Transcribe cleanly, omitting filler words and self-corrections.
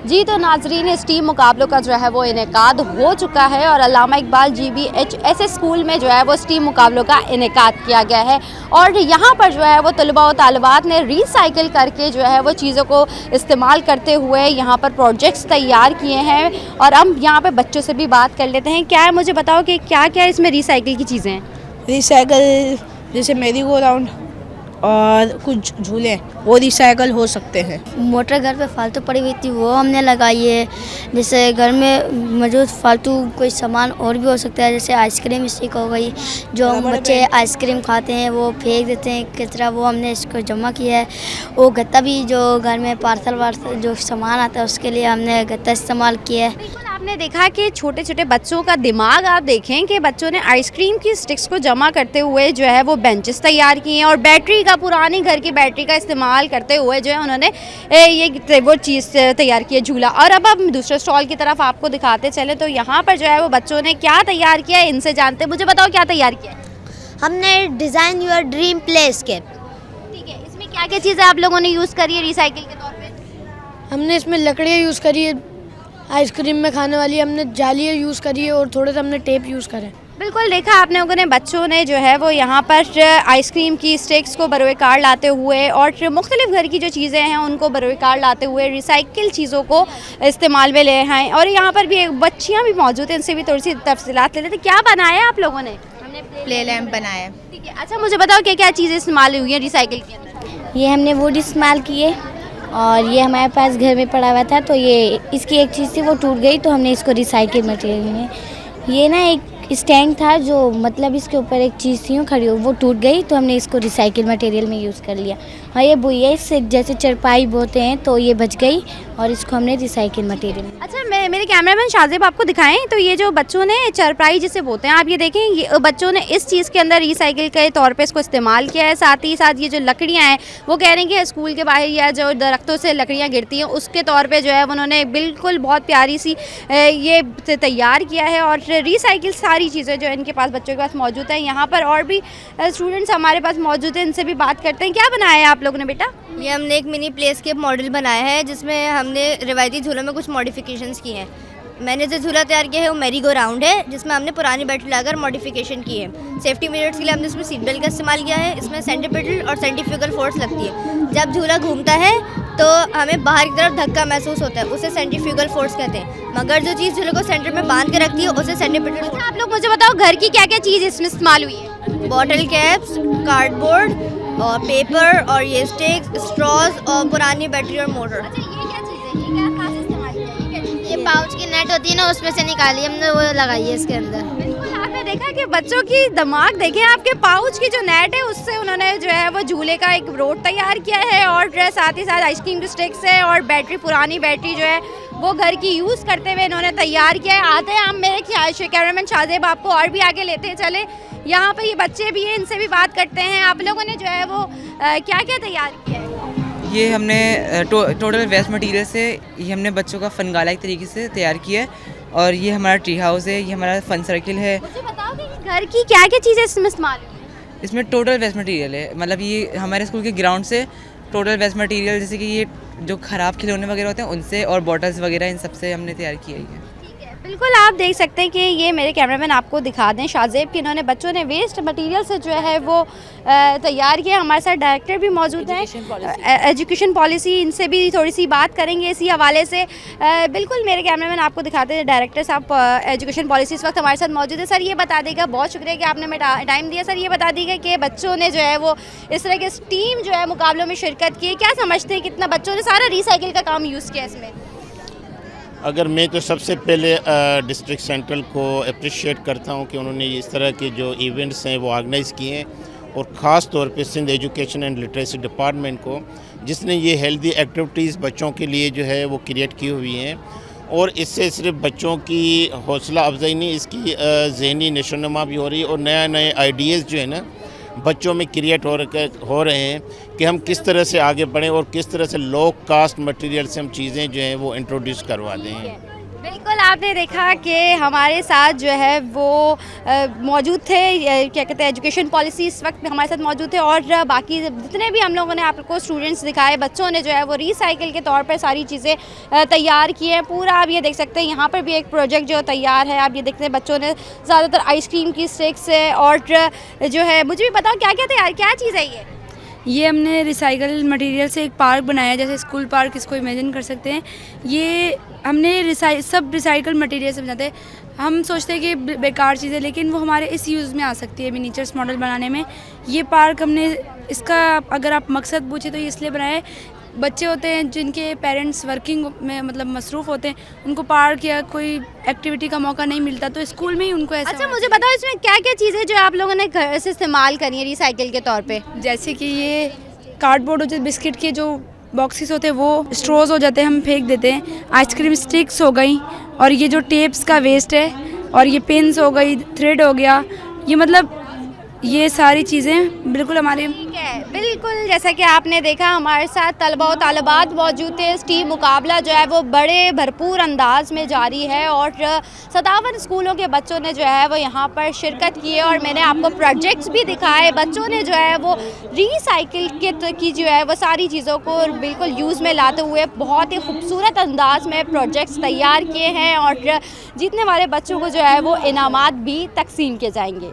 जी तो नाजरीन, स्टीम मुकाबलों का जो है वो इनेकाद हो चुका है और अल्लामा इकबाल GBHS स्कूल में जो है वो स्टीम मुकाबलों का इनेकाद किया गया है। और यहाँ पर जो है वो तलबा और तालिबात ने रिसाइकिल करके जो है वो चीज़ों को इस्तेमाल करते हुए यहाँ पर प्रोजेक्ट्स तैयार किए हैं। और हम यहाँ पर बच्चों से भी बात कर लेते हैं। क्या है, मुझे बताओ कि क्या क्या इसमें रिसाइकिल की चीज़ें हैं? रिसाइकल जैसे मेरी गो राउंड और कुछ झूले वो रिसाइकल हो सकते हैं। मोटर घर पे फालतू पड़ी हुई थी वो हमने लगाई है। जैसे घर में मौजूद फालतू कोई सामान और भी हो सकता है, जैसे आइसक्रीम स्टिक हो गई, जो बच्चे आइसक्रीम खाते हैं वो फेंक देते हैं कचरा, वो हमने इसको जमा किया है। वो गत्ता भी जो घर में पार्सल वार्सल जो सामान आता है उसके लिए हमने गत्ता इस्तेमाल किया है। आपने देखा कि छोटे छोटे बच्चों का दिमाग, आप देखें कि बच्चों ने आइसक्रीम की स्टिक्स को जमा करते हुए जो है वो बेंचेस तैयार किए हैं और बैटरी का, पुरानी घर की बैटरी का इस्तेमाल करते हुए जो है उन्होंने ये वो चीज़ तैयार की है, झूला। और अब हम दूसरे स्टॉल की तरफ आपको दिखाते चले तो यहाँ पर जो है वो बच्चों ने क्या तैयार किया है, इनसे जानते हैं। मुझे बताओ क्या तैयार किया है? हमने डिज़ाइन योर ड्रीम प्लेस्केप। ठीक है, इसमें क्या क्या चीज़ें आप लोगों ने यूज़ करी है रिसाइकिल के तौर पर? हमने इसमें लकड़ियाँ यूज़ करी है, आइसक्रीम में खाने वाली हमने जालियाँ यूज़ करी है और थोड़ा सा हमने टेप यूज़ करा है। बिल्कुल, देखा आपने लोगों ने, बच्चों ने जो है वो यहाँ पर आइसक्रीम की स्टिक्स को बरोकार लाते हुए और मुख्तलिफ घर की जो चीज़ें हैं उनको बरोकार लाते हुए रिसाइकिल चीज़ों को इस्तेमाल में ले हैं। और यहाँ पर भी एक बच्चियाँ भी मौजूद हैं, इनसे भी थोड़ी सी तफसीलात ले लेते हैं। क्या बनाया है आप लोगों ने? हमने प्ले लैम्प बनाया। ठीक है, अच्छा मुझे बताओ क्या क्या चीज़ें इस्तेमाल हुई हैं रिसाइकिल के अंदर? ये हमने वुड इस्तेमाल किए और ये हमारे पास घर में पड़ा हुआ था, तो ये इसकी एक चीज़ थी वो टूट गई तो हमने इसको रिसाइकिल मटेरियल में, ये ना एक स्टैंड था जो मतलब इसके ऊपर एक चीज़ थी खड़ी वो टूट गई तो हमने इसको रिसाइकिल मटेरियल में यूज़ कर लिया। हाँ, ये बुइया इससे जैसे चरपाई बोते हैं तो ये बच गई और इसको हमने रिसाइकिल मटेरियल। अच्छा, मेरे कैमरामैन शाहजेब आपको दिखाएं तो ये जो बच्चों ने चरपाई जिसे बोलते हैं, आप ये देखें, ये बच्चों ने इस चीज़ के अंदर रिसाइकिल के तौर पे इसको इस्तेमाल किया है। साथ ही साथ ये जो लकड़ियाँ हैं वो कह रहे हैं कि स्कूल के बाहर या जो दरख्तों से लकड़ियाँ गिरती हैं उसके तौर पे जो है उन्होंने बिल्कुल बहुत प्यारी सी ये तैयार किया है। और रिसाइकिल सारी चीज़ें जो इनके पास, बच्चों के पास मौजूद है। यहाँ पर और भी स्टूडेंट्स हमारे पास मौजूद हैं, इनसे भी बात करते हैं। क्या बनाया है आप लोगों ने बेटा? ये हमने एक मिनी प्लेस्केप मॉडल बनाया है जिसमें हमने रिवायती झूलों में कुछ मॉडिफिकेशंस की हैं। मैंने जो झूला तैयार किया है वो मैरी गो राउंड है जिसमें हमने पुरानी बैटरी लाकर मॉडिफिकेशन की है। सेफ्टी मेजर्स के लिए हमने इसमें सीट बेल्ट का इस्तेमाल किया है। इसमें सेंट्रीपिटल और सेंट्रीफ्यूगल फोर्स लगती है। जब झूला घूमता है तो हमें बाहर की तरफ धक्का महसूस होता है, उसे सेंट्रीफ्यूगल फोर्स कहते हैं। मगर जो चीज़ झूले को सेंटर में बांध के रखती है उसे सेंट्रीपिटल फोर्स। आप लोग मुझे बताओ घर की क्या क्या चीज़ इसमें इस्तेमाल हुई है? बॉटल कैप्स, कार्डबोर्ड और पेपर और ये स्टिक्स, स्ट्रॉज और पुरानी बैटरी और मोटर। अच्छा, ये क्या चीज़ है? ये क्या खास इस्तेमाल किया है? ये क्या चीज़ है? ये पाउच की नेट होती है ना, उसमें से निकाली हमने, वो लगाई है इसके अंदर। बिल्कुल, आपने देखा कि बच्चों की दिमाग देखें, आपके पाउच की जो नेट है उससे उन्होंने जो है वो झूले का एक रोड तैयार किया है और साथ ही साथ आइसक्रीम की स्टिक्स है और बैटरी, पुरानी बैटरी जो है वो घर की यूज़ करते हुए इन्होंने तैयार किया है। आते हैं हम मेरे ख्याल से कैमरामैन शाहजेब आपको और भी आगे लेते चले। यहाँ पे ये बच्चे भी हैं, इनसे भी बात करते हैं। आप लोगों ने जो है वो क्या क्या तैयार किया है? ये हमने टोटल वेस्ट मटेरियल से ये हमने बच्चों का फनगाला एक तरीके से तैयार किया है। और ये हमारा ट्री हाउस है, ये हमारा फन सर्किल है। मुझे बताओ कि घर की क्या क्या चीज़ें इसमें इस्तेमाल हुई है? इसमें टोटल वेस्ट मटेरियल है, मतलब ये हमारे स्कूल के ग्राउंड से टोटल वेस्ट मटेरियल, जैसे कि ये जो ख़राब खिलौने वगैरह होते हैं उनसे और बॉटल्स वगैरह, इन सब से हमने तैयार किया है। बिल्कुल, आप देख सकते हैं कि ये मेरे कैमरामैन आपको दिखा दें शाहजेब कि इन्होंने बच्चों ने वेस्ट मटेरियल से जो है वो तैयार किया। हमारे साथ डायरेक्टर भी मौजूद हैं एजुकेशन पॉलिसी, इनसे भी थोड़ी सी बात करेंगे इसी हवाले से। बिल्कुल, मेरे कैमरामैन आपको दिखाते हैं, डायरेक्टर साहब एजुकेशन पॉलिसी इस वक्त हमारे साथ मौजूद है। सर ये बता देगा, बहुत शुक्रिया कि आपने हमें टाइम दिया। सर ये बता दीजिएगा कि बच्चों ने जो है वो इस तरह के टीम जो है मुकाबलों में शिरकत की, क्या समझते हैं कितना बच्चों ने सारा रिसाइकिल का काम यूज़ किया इसमें? अगर मैं तो सबसे पहले डिस्ट्रिक्ट सेंट्रल को अप्रिशिएट करता हूं कि उन्होंने इस तरह के जो इवेंट्स हैं वो ऑर्गेनाइज़ किए हैं और ख़ास तौर पे Sindh education and literacy department को, जिसने ये हेल्दी एक्टिविटीज़ बच्चों के लिए जो है वो क्रिएट की हुई हैं। और इससे सिर्फ बच्चों की हौसला अफजाई नहीं, इसकी ज़हनी नशोनुमा भी हो रही है और नए आइडियाज़ जो है ना बच्चों में क्रिएट हो रहे हैं कि हम किस तरह से आगे बढ़ें और किस तरह से लो कास्ट मटेरियल से हम चीज़ें जो हैं वो इंट्रोड्यूस करवा दें। बिल्कुल। बिल्कुल आपने देखा कि हमारे साथ जो है वो मौजूद थे, क्या कहते हैं, एजुकेशन पॉलिसी इस वक्त हमारे साथ मौजूद थे, और बाकी जितने भी हम लोगों ने आपको स्टूडेंट्स दिखाए, बच्चों ने जो है वो रिसाइकिल के तौर पर सारी चीज़ें तैयार की हैं। पूरा आप ये देख सकते हैं, यहाँ पर भी एक प्रोजेक्ट जो तैयार है, आप ये देखते हैं बच्चों ने ज़्यादातर आइसक्रीम की स्टिक्स है, और जो है मुझे भी बताओ क्या क्या तैयार, क्या चीज़ है ये हमने रिसाइकल मटेरियल से एक पार्क बनाया, जैसे स्कूल पार्क इसको इमेजिन कर सकते हैं। ये हमने सब रिसाइकल मटेरियल से बनाते हैं। हम सोचते हैं कि बेकार चीज़ें, लेकिन वो हमारे इस यूज़ में आ सकती है मिनीचर्स मॉडल बनाने में। ये पार्क हमने इसका अगर आप मकसद पूछे तो ये इसलिए बनाया है, बच्चे होते हैं जिनके पेरेंट्स वर्किंग में मतलब मसरूफ़ होते हैं, उनको पार्क या कोई एक्टिविटी का मौका नहीं मिलता, तो स्कूल में ही उनको ऐसा। अच्छा मुझे बताओ इसमें क्या क्या चीज़ें जो आप लोगों ने घर से इस्तेमाल करी है रिसाइकिल के तौर पे? जैसे कि ये कार्डबोर्ड हो जाए, बिस्किट के जो बॉक्सेस होते हैं वो स्ट्रॉज हो जाते हैं, हम फेंक देते हैं। आइसक्रीम स्टिक्स हो गई, और ये जो टेप्स का वेस्ट है, और ये पेन्स हो गई, थ्रेड हो गया, ये मतलब ये सारी चीज़ें बिल्कुल हमारे। ठीक है, बिल्कुल जैसा कि आपने देखा हमारे साथ तलबा और तालिबात मौजूद थे। स्टीम मुकाबला जो है वो बड़े भरपूर अंदाज में जारी है, और 57 स्कूलों के बच्चों ने जो है वो यहाँ पर शिरकत की है, और मैंने आपको प्रोजेक्ट्स भी दिखाए। बच्चों ने जो है वो रिसाइकिल की जो है वो सारी चीज़ों को बिल्कुल यूज़ में लाते हुए बहुत ही खूबसूरत अंदाज में प्रोजेक्ट्स तैयार किए हैं, और जीतने वाले बच्चों को जो है वो इनामात भी तकसीम किए जाएंगे।